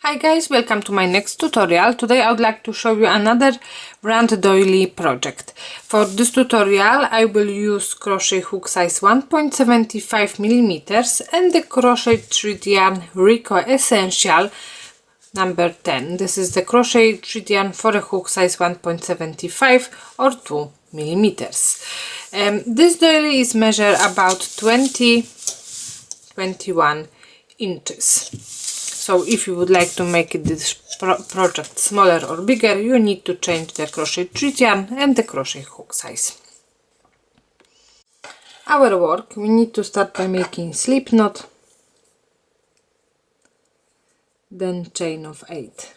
Hi guys, welcome to my next tutorial. Today I would like to show you another round doily project. For this tutorial I will use crochet hook size 1.75 millimeters and the crochet thread yarn Rico Essential number 10. This is the crochet thread yarn for a hook size 1.75 or 2 millimeters. This doily is measured about 21 inches. So if you would like to make this project smaller or bigger, you need to change the crochet thread yarn and the crochet hook size. Our work, we need to start by making slip knot, then chain of 8.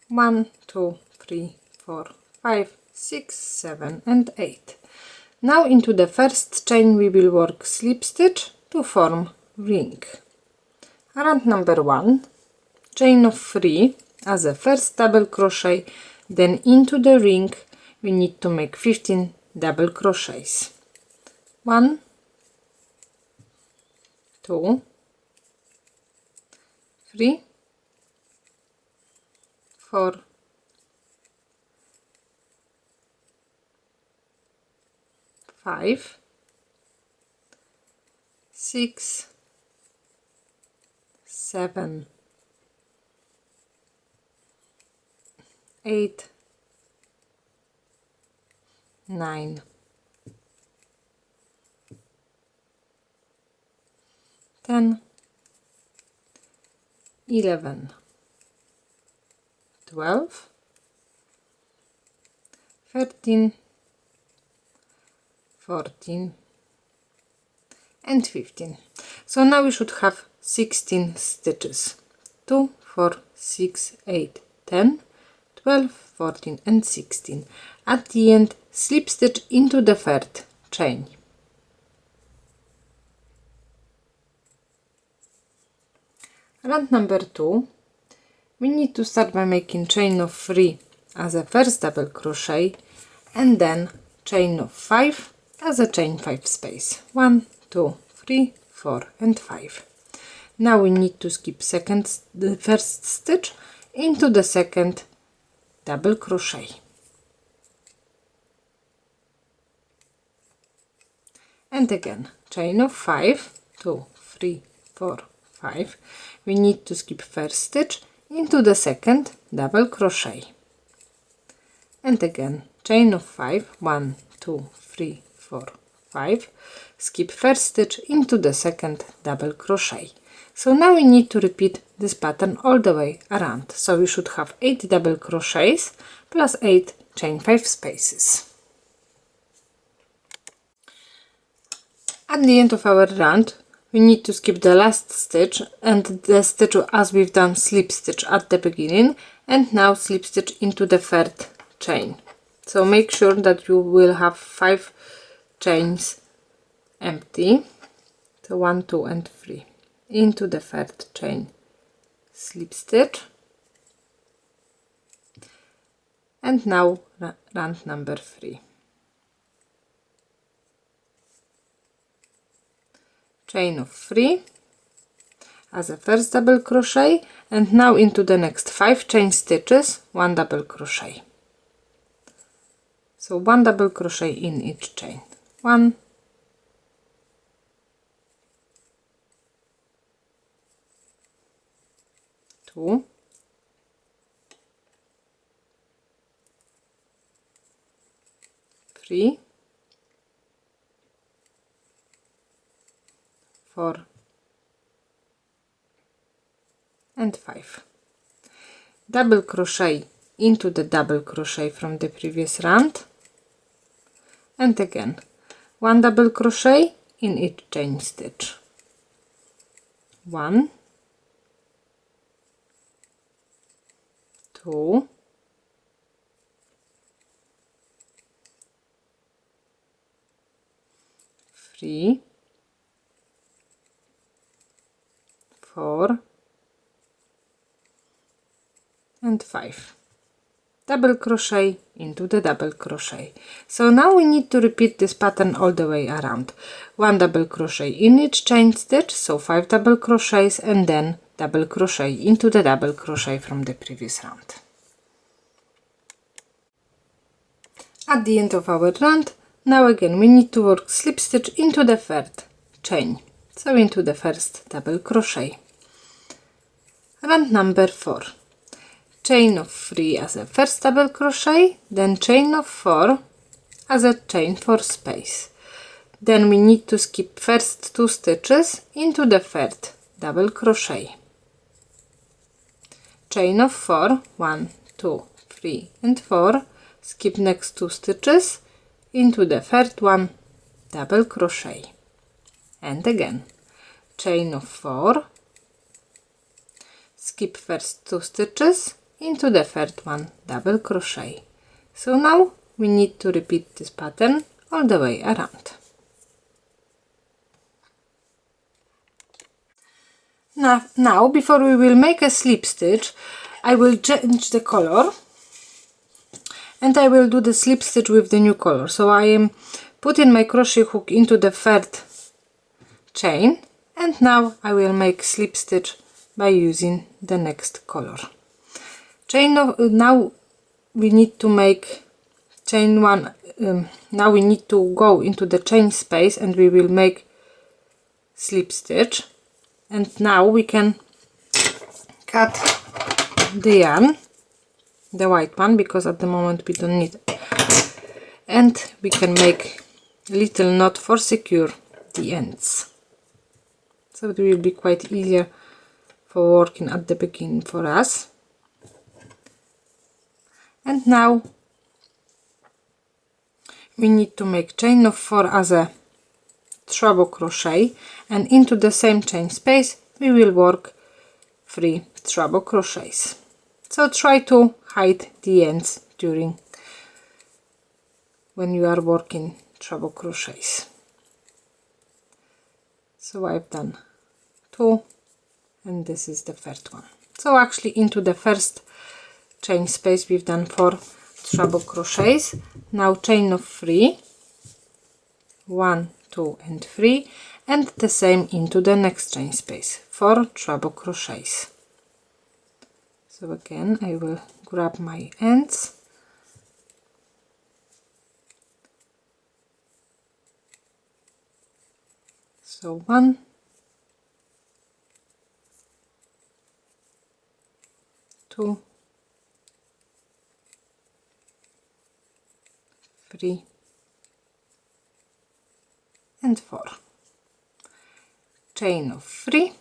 1, 2, 3, 4, 5, 6, 7 and 8. Now into the first chain we will work slip stitch to form ring. Round number 1, chain of 3 as a first double crochet, then into the ring we need to make 15 double crochets. 1, 2, 3, 4, 5, 6, 7, 8, 9, 10, 11, 12, 13, 14 and 15. So now we should have 16 stitches. 2, 4, 6, 8, 10, 12, 14 and 16. At the end, slip stitch into the third chain. Round number 2, we need to start by making chain of 3 as a first double crochet and then chain of 5 as a chain 5 space. 1, 2, 3, 4 and 5. Now we need to skip the first stitch into the second double crochet. And again, chain of 5, 2, 3, 4, 5. We need to skip first stitch into the second double crochet. And again, chain of 5, 1, 2, 3, 4, 5. Skip first stitch into the second double crochet. So now we need to repeat this pattern all the way around. So we should have 8 double crochets plus 8 chain 5 spaces. At the end of our round, we need to skip the last stitch and the stitch as we've done slip stitch at the beginning, and now slip stitch into the third chain. So make sure that you will have 5 chains empty. So 1, 2 and 3. Into the third chain, slip stitch, and now round number 3. Chain of 3 as a first double crochet, and now into the next 5 chain stitches, 1 double crochet. So 1 double crochet in each chain. 1, 2, 3, 4 and 5. Double crochet into the double crochet from the previous round, and again 1 double crochet in each chain stitch. 1, 2, 3, 4 and 5. Double crochet into the double crochet. So now we need to repeat this pattern all the way around. 1 double crochet in each chain stitch, so 5 double crochets, and then double crochet into the double crochet from the previous round. At the end of our round, now again we need to work slip stitch into the third chain, so into the first double crochet. Round number 4. Chain of 3 as a first double crochet, then chain of 4 as a chain 4 space. Then we need to skip first 2 stitches into the third double crochet. Chain of 4, 1, 2, 3 and 4, skip next 2 stitches into the third one, double crochet, and again chain of 4, skip first 2 stitches into the third one, double crochet. So now we need to repeat this pattern all the way around. Now before we will make a slip stitch, I will change the color and I will do the slip stitch with the new color. So I am putting my crochet hook into the third chain, and now I will make slip stitch by using the next color. Now we need to make chain 1. Now we need to go into the chain space and we will make slip stitch, and now we can cut the yarn, the white one, because at the moment we don't need it, and we can make a little knot for secure the ends, so it will be quite easier for working at the beginning for us. And now we need to make chain of 4 as a treble crochet, and into the same chain space we will work 3 treble crochets. So try to hide the ends when you are working treble crochets. So I've done 2 and this is the third one. So actually into the first chain space we've done 4 treble crochets. Now chain of 3, 1, 2 and 3, and the same into the next chain space, 4 treble crochets. So again I will grab my ends, so 1, 2, 3 and 4, chain of 3,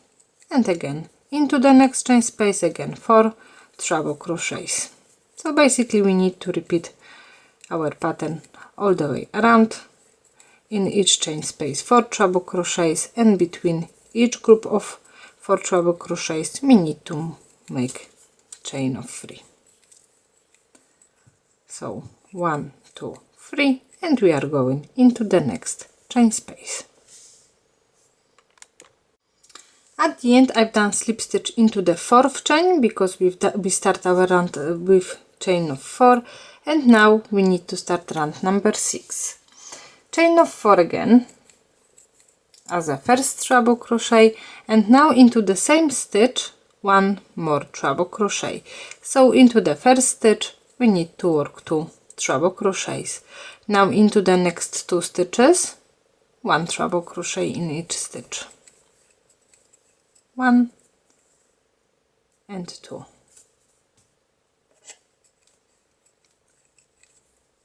and again into the next chain space, again 4 treble crochets. So basically we need to repeat our pattern all the way around. In each chain space 4 treble crochets, and between each group of 4 treble crochets we need to make chain of 3. So 1, 2, 3, and we are going into the next chain space. At the end I've done slip stitch into the 4th chain, because we start our round with chain of 4, and now we need to start round number 6. Chain of 4 again as a first treble crochet, and now into the same stitch 1 more treble crochet. So into the first stitch we need to work 2 treble crochets. Now into the next 2 stitches 1 treble crochet in each stitch, 1 and 2.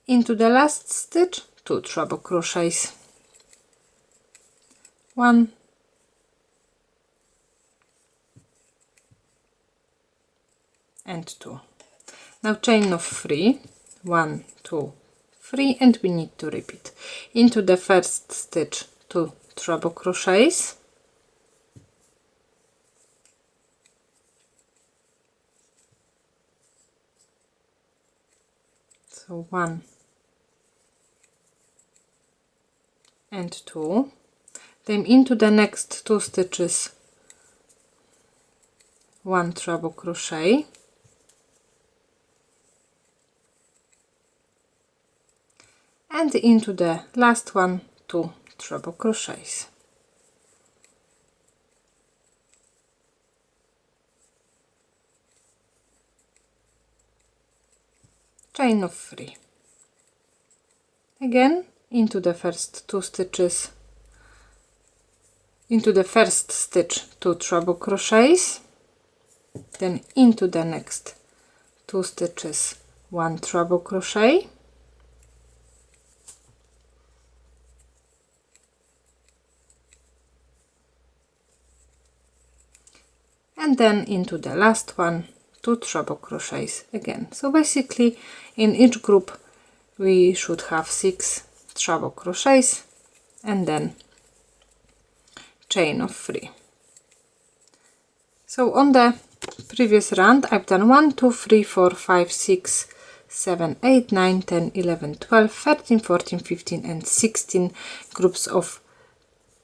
Into the last stitch 2 treble crochets, 1 and 2. Now chain of 3, 1, 2, 3, and we need to repeat. Into the first stitch 2 treble crochets, so 1 and 2, then into the next 2 stitches 1 treble crochet, and into the last one 2 treble crochets. chain of 3. Again into the first 2 stitches, into the first stitch 2 treble crochets, then into the next 2 stitches 1 treble crochet, and then into the last one 2 treble crochets again. So basically in each group we should have 6 treble crochets and then chain of 3. So on the previous round I've done 1, 2, 3, 4, 5, 6, 7, 8, 9, 10, 11, 12, 13, 14, 15 and 16 groups of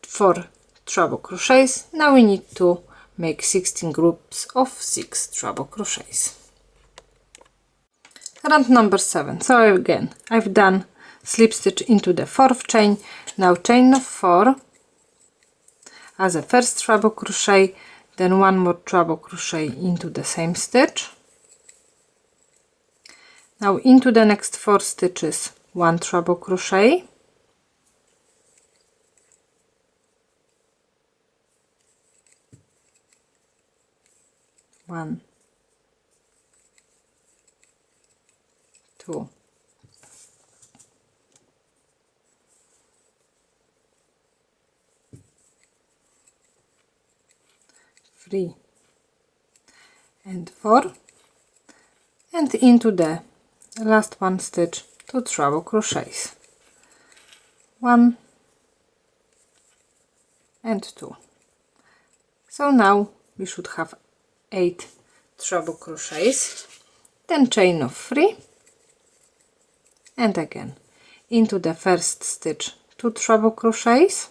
4 treble crochets. Now we need to make 16 groups of 6 treble crochets. Round number 7. So again I've done slip stitch into the 4th chain, now chain of 4 as a first treble crochet, then 1 more treble crochet into the same stitch. Now into the next 4 stitches 1 treble crochet, one, 2, 3 and 4, and into the last one stitch 2 treble crochets, 1 and 2. So now we should have 8 treble crochets, then chain of 3, and again into the first stitch 2 treble crochets,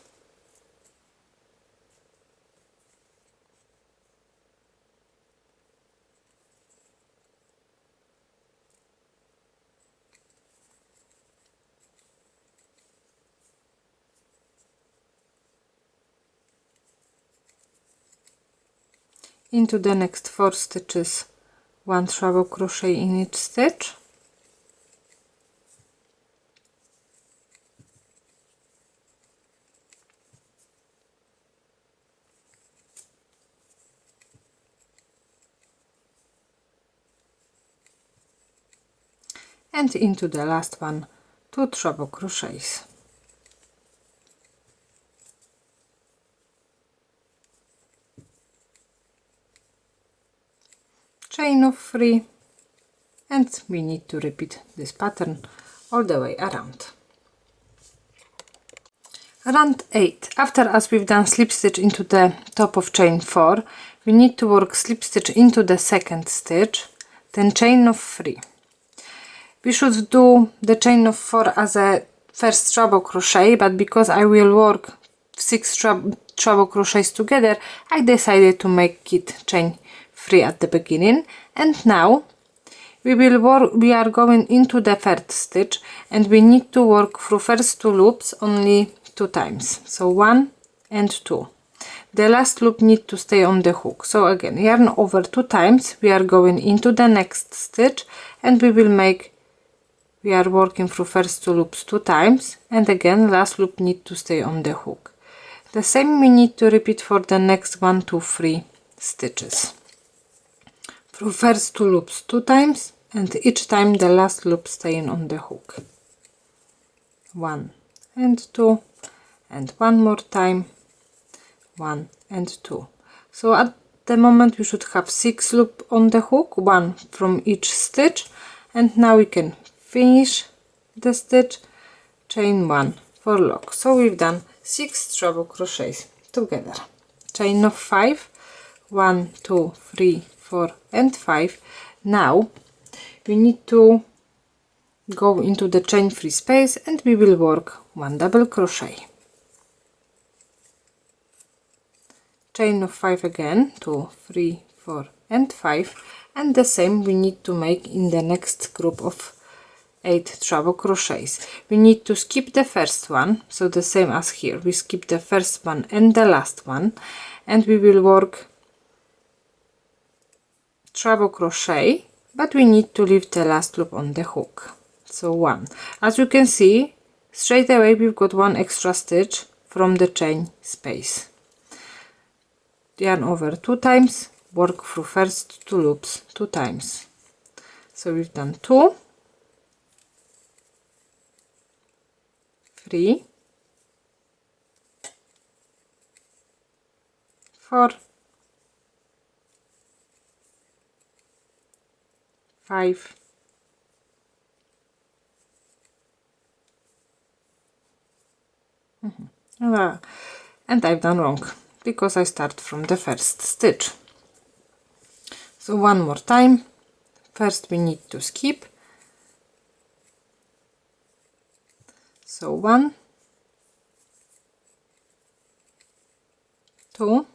into the next 4 stitches 1 treble crochet in each stitch, and into the last one 2 treble crochets. Chain of 3, and we need to repeat this pattern all the way around. Round 8. After as we've done slip stitch into the top of chain 4, we need to work slip stitch into the second stitch, then chain of 3. We should do the chain of 4 as a first treble crochet, but because I will work 6 treble crochets together, I decided to make it chain 3 at the beginning. And now we are going into the third stitch, and we need to work through first 2 loops only 2 times, so 1 and 2. The last loop need to stay on the hook. So again, yarn over 2 times, we are going into the next stitch, and we are working through first 2 loops 2 times, and again last loop need to stay on the hook. The same we need to repeat for the next 1, 2, 3 stitches. Through first 2 loops 2 times, and each time the last loop staying on the hook. 1 and 2, and one more time 1 and 2. So at the moment we should have 6 loops on the hook, 1 from each stitch, and now we can finish the stitch, chain 1 for lock. So we've done 6 treble crochets together. Chain of 5, 1, 2, 3, 4 and 5. Now we need to go into the chain free space, and we will work 1 double crochet, chain of 5 again, 2, 3, 4 and 5, and the same we need to make in the next group of 8 treble crochets. We need to skip the first one, so the same as here, we skip the first one and the last one, and we will work treble crochet, but we need to leave the last loop on the hook. So 1. As you can see, straight away we've got 1 extra stitch from the chain space. Yarn over 2 times, work through first 2 loops 2 times. So we've done 2, 3, 4, 5, 6, and I've done wrong because I start from the first stitch. So one more time. First we need to skip. So 1, 2,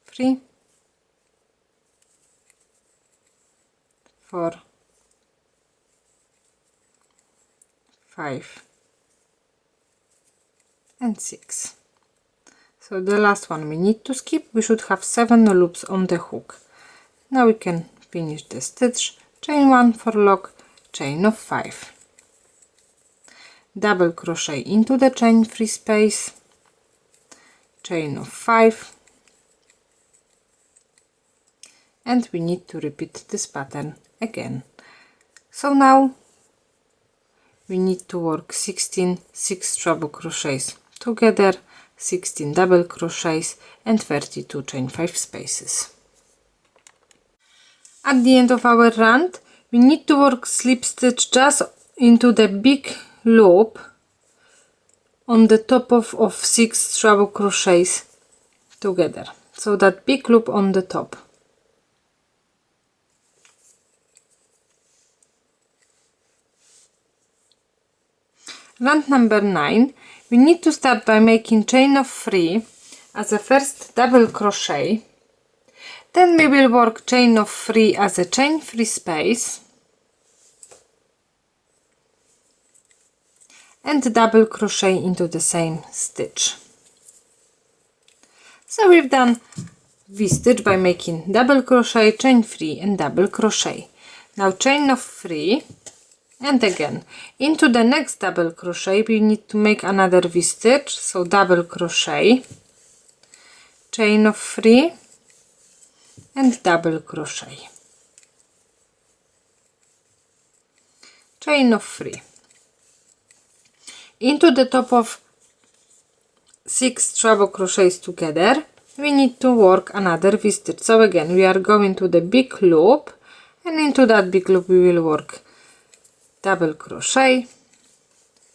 3, 4, 5, and 6. So the last one we need to skip. We should have 7 loops on the hook. Now we can finish the stitch. Chain 1 for lock, chain of 5, double crochet into the chain free space, chain of 5, and we need to repeat this pattern again. So now we need to work 16 6 treble crochets together, 16 double crochets and 32 chain 5 spaces. At the end of our round we need to work slip stitch just into the big loop on the top of 6 treble crochets together. So that big loop on the top. Round number 9, we need to start by making chain of 3 as a first double crochet, then we will work chain of 3 as a chain free space and double crochet into the same stitch. So we've done V-stitch by making double crochet, chain 3 and double crochet. Now chain of 3 and again into the next double crochet we need to make another V-stitch, so double crochet, chain of 3 and double crochet, chain of 3. Into the top of 6 treble crochets together we need to work another V-stitch. So again we are going to the big loop, and into that big loop we will work double crochet,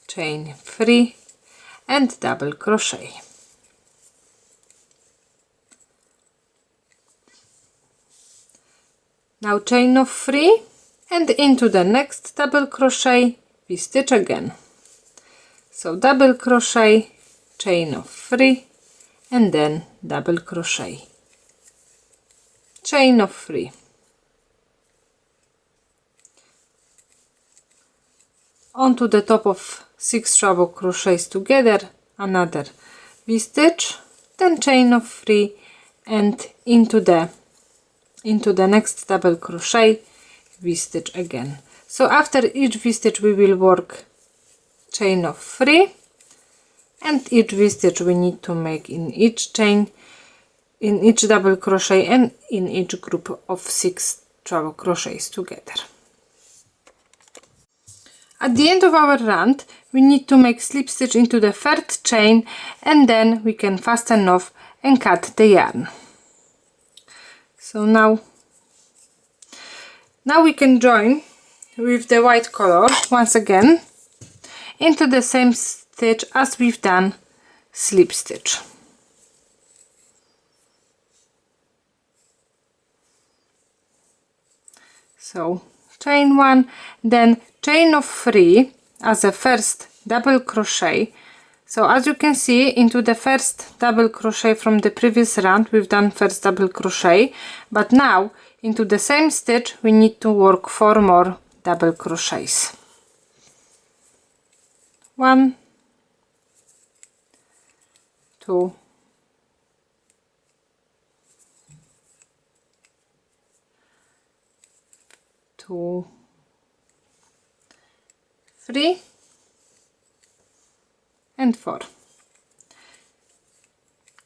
chain 3 and double crochet. Now chain of 3 and into the next double crochet V-stitch again. So double crochet, chain of 3 and then double crochet, chain of 3. Onto the top of 6 treble crochets together another V-stitch, then chain of 3 and into the next double crochet V-stitch again. So after each V-stitch we will work chain of 3, and each V-stitch we need to make in each chain, in each double crochet and in each group of 6 treble crochets together. At the end of our round we need to make slip stitch into the third chain, and then we can fasten off and cut the yarn. So now we can join with the white color once again into the same stitch as we've done slip stitch. So chain 1, then chain of 3 as a first double crochet. So as you can see, into the first double crochet from the previous round we've done first double crochet, but now into the same stitch we need to work 4 more double crochets. 1, 2, 2, 3 and 4.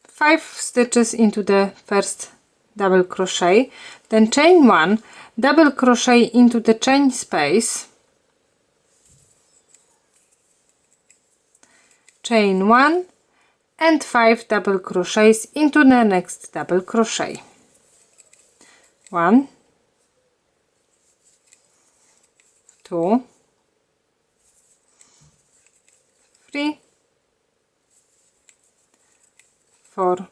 5 stitches into the first double crochet, then chain 1, double crochet into the chain space, chain 1 and 5 double crochets into the next double crochet. 1, 2, 3, 4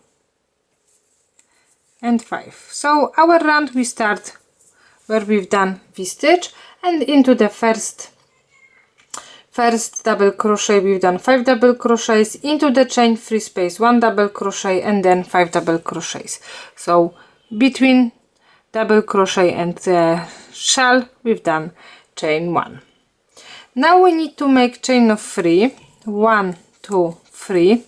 and 5. So our round we start where we've done V-stitch, and into the first double crochet we've done 5 double crochets, into the chain free space 1 double crochet and then 5 double crochets. So between double crochet and the shell we've done chain 1. Now we need to make chain of 3, 1, 2, 3,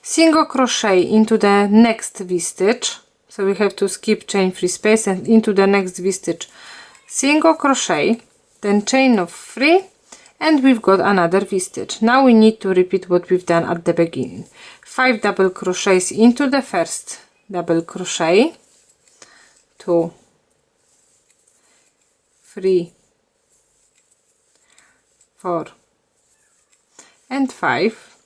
single crochet into the next V-stitch, so we have to skip chain free space and into the next V-stitch, single crochet, then chain of 3, and we've got another V-stitch. Now we need to repeat what we've done at the beginning. 5 double crochets into the first double crochet, 2, 3, 4 and 5,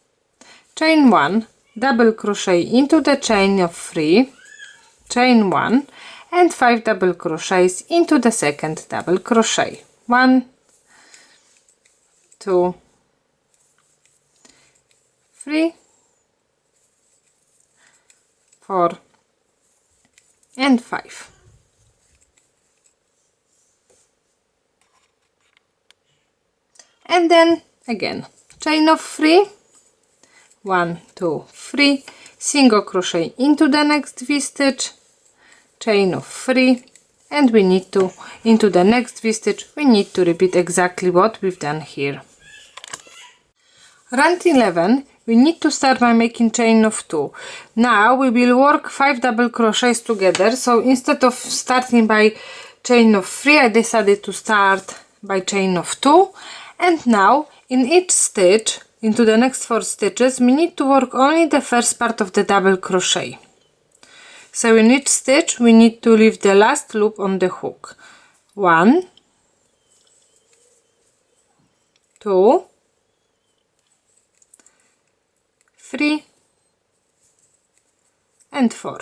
chain 1, double crochet into the chain of 3, chain 1 and 5 double crochets into the second double crochet. 1, 2, 3, 4 and 5. And then again chain of 3, 1, 2, 3, single crochet into the next V-stitch, chain of 3, and we need to, into the next V-stitch, we need to repeat exactly what we've done here. Round 11, we need to start by making chain of 2. Now we will work 5 double crochets together, so instead of starting by chain of 3, I decided to start by chain of 2, and now in each stitch, into the next 4 stitches, we need to work only the first part of the double crochet. So in each stitch we need to leave the last loop on the hook. 1, 2, 3 and 4.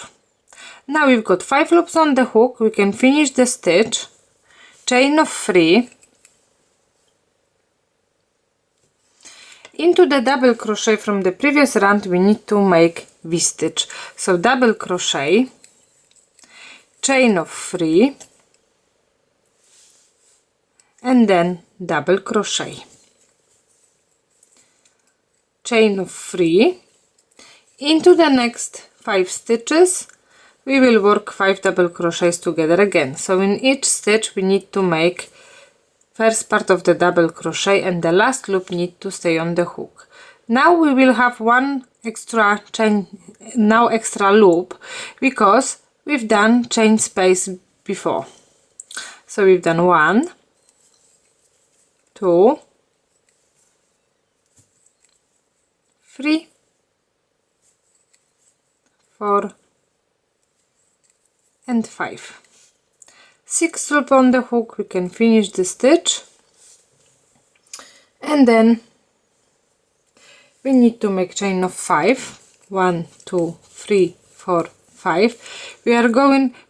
Now we've got 5 loops on the hook, we can finish the stitch, chain of 3, into the double crochet from the previous round we need to make V-stitch. So double crochet, chain of 3 and then double crochet, chain of 3, into the next 5 stitches we will work 5 double crochets together again. So in each stitch we need to make first part of the double crochet and the last loop need to stay on the hook. Now we will have one extra chain, now extra loop, because we've done chain space before. So we've done 1, 2, 3, 4 and 5. 6 loop on the hook, we can finish the stitch, and then we need to make chain of 5. 1, 2, 3, 4, 5.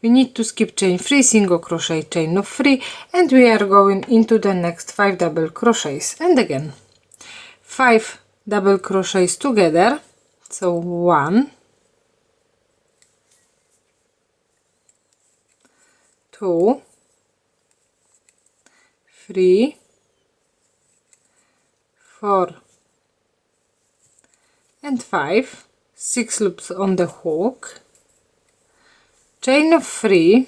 We need to skip chain 3, single crochet, chain of 3, and we are going into the next 5 double crochets, and again 5 double crochets together. So 1, 2, 3, 4 and 5. 6 loops on the hook, chain of 3,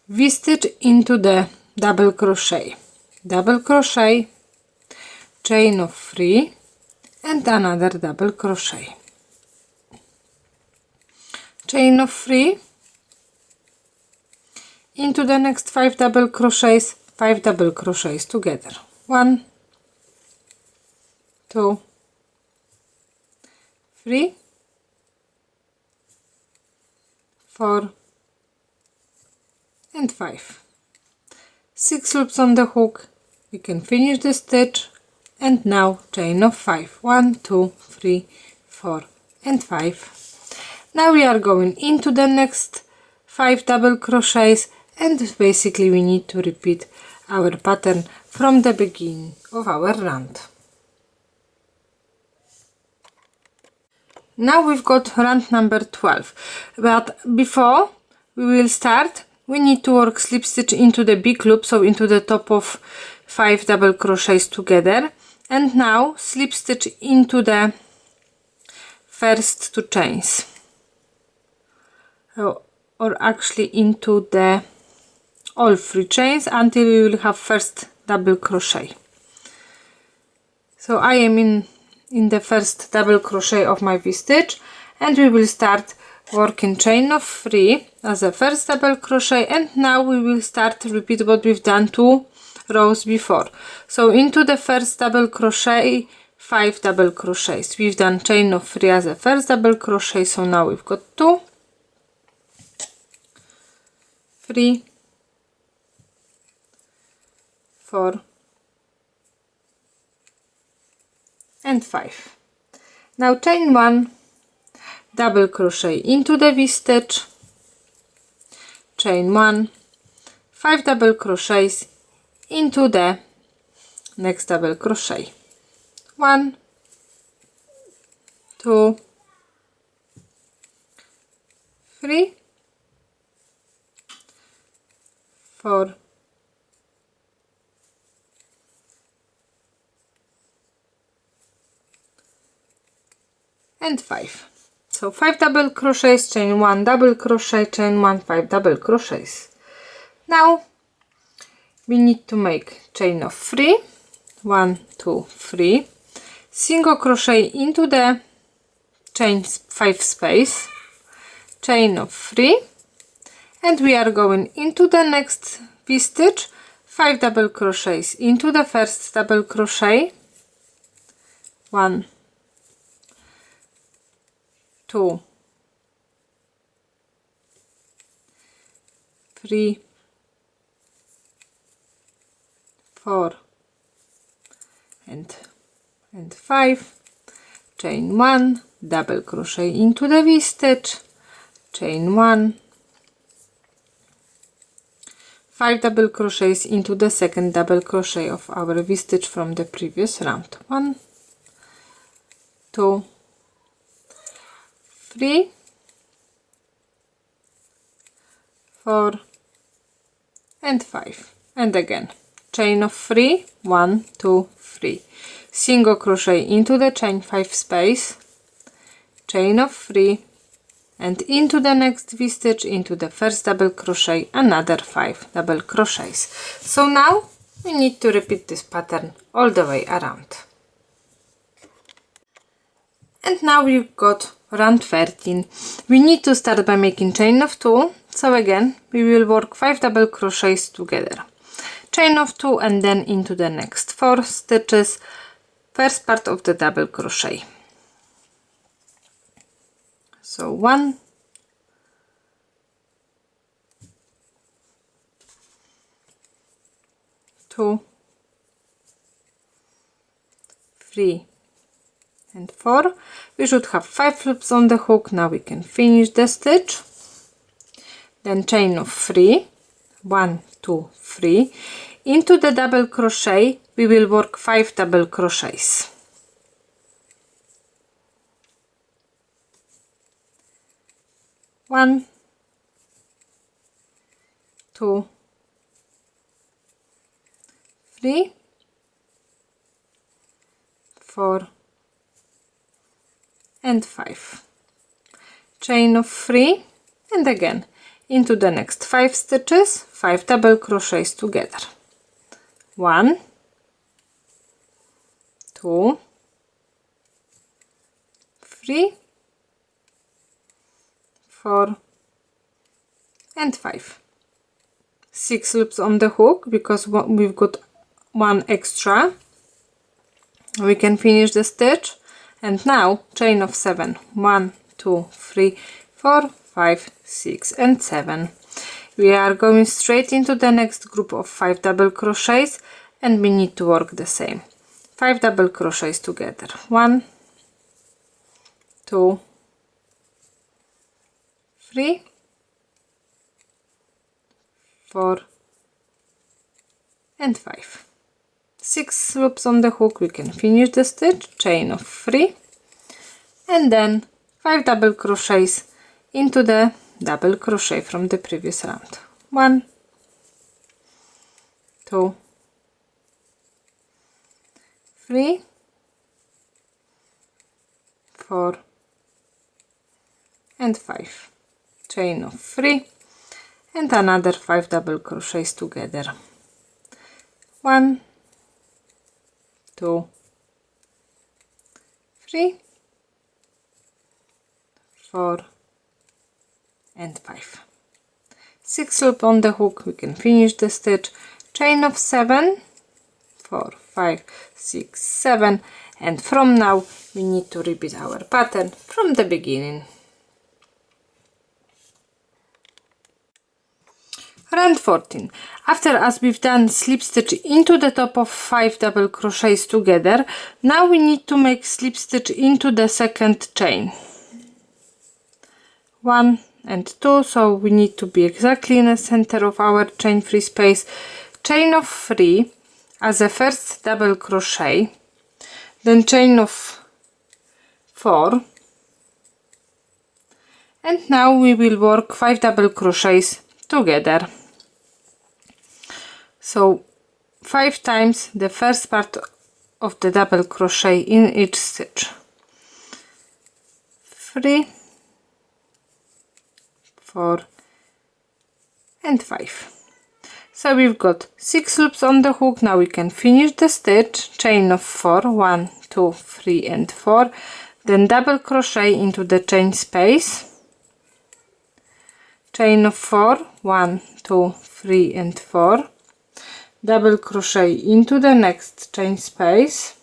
V-stitch into the double crochet, chain of 3 and another double crochet, chain of 3, into the next 5 double crochets, 5 double crochets together. 1, 2, 3, 4 and 5. 6 loops on the hook, we can finish the stitch, and now chain of 5. 1, 2, 3, 4 and 5. Now we are going into the next 5 double crochets, and basically we need to repeat our pattern from the beginning of our round. Now we've got round number 12, but before we will start, we need to work slip stitch into the big loop, so into the top of 5 double crochets together, and now slip stitch into the first 2 chains, or actually into the all 3 chains until we will have first double crochet. So I am in the first double crochet of my V-stitch, and we will start working chain of 3 as a first double crochet, and now we will start to repeat what we've done 2 rows before. So into the first double crochet, 5 double crochets. We've done chain of 3 as a first double crochet, so now we've got 2, 3, 4 and 5. Now chain 1, double crochet into the V-stitch, chain 1, 5 double crochets into the next double crochet. 1, 2, 3, 4, and 5. So 5 double crochets, chain 1, double crochet, chain 1, 5 double crochets. Now we need to make chain of 3, 1, 2, 3, single crochet into the chain 5 space, chain of 3, and we are going into the next V-stitch, 5 double crochets into the first double crochet, 1, 2, 3, 4 and 5, chain 1, double crochet into the V-stitch, chain 1, 5 double crochets into the second double crochet of our V-stitch from the previous round. 1, 2, 3, 4 and 5, and again chain of 3, 1, 2, 3, single crochet into the chain 5 space, chain of 3, and into the next V-stitch, into the first double crochet, another 5 double crochets. So now we need to repeat this pattern all the way around. And now we've got round 13. We need to start by making chain of 2, so again we will work 5 double crochets together, chain of 2, and then into the next 4 stitches, first part of the double crochet. So 1, 2, 3 and 4. We should have 5 loops on the hook. Now we can finish the stitch. Then chain of 3, 1, 2, 3. Into the double crochet we will work 5 double crochets. 1, 2, 3, 4 and 5. Chain of 3, and again into the next 5 stitches, 5 double crochets together. 1, 2, 3, 4 and 5. 6 loops on the hook because we've got one extra. We can finish the stitch, and now chain of 7. 1, 2, 3, 4, 5, 6 and 7. We are going straight into the next group of 5 double crochets, and we need to work the same 5 double crochets together. 1, 2, 3, 4 and 5. 6 loops on the hook. We can finish the stitch, chain of 3, and then 5 double crochets into the double crochet from the previous round. 1, 2, 3, 4 and 5. Chain of 3 and another 5 double crochets together. 1, 2, 3, 4 and 5. 6 loop on the hook. We can finish the stitch, chain of 7, 4, 5, 6, 7, and from now we need to repeat our pattern from the beginning. Round 14. After as we've done slip stitch into the top of 5 double crochets together, now we need to make slip stitch into the second chain. 1 and 2, so we need to be exactly in the center of our chain free space. Chain of 3 as a first double crochet, then chain of 4, and now we will work 5 double crochets together. So 5 times the first part of the double crochet in each stitch. 3, 4 and 5. So we've got 6 loops on the hook. Now we can finish the stitch, chain of 4, 1, 2, 3 and 4, then double crochet into the chain space, chain of 4, 1, 2, 3 and 4, double crochet into the next chain space,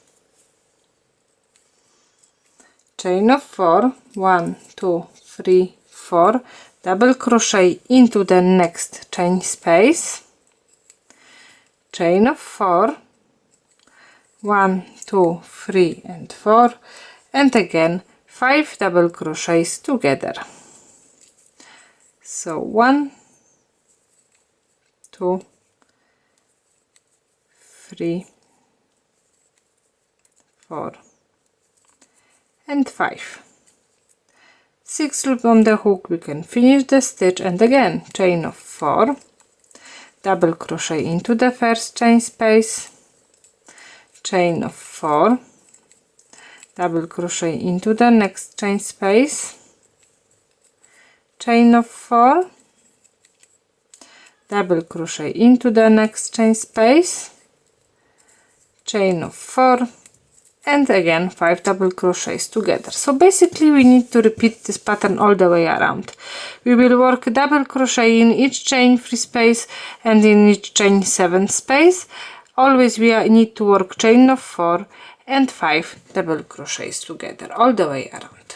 chain of 4, 1, 2, 3, 4, double crochet into the next chain space, chain of 4, 1, 2, 3 and 4, and again 5 double crochets together. So 1, 2, 3, 4 and 5. 6 loop on the hook. We can finish the stitch, and again chain of 4, double crochet into the first chain space, chain of 4, double crochet into the next chain space, chain of 4, double crochet into the next chain space, chain of 4, and again 5 double crochets together. So basically we need to repeat this pattern all the way around. We will work double crochet in each chain free space and in each chain 7 space. Always we need to work chain of 4 and 5 double crochets together all the way around.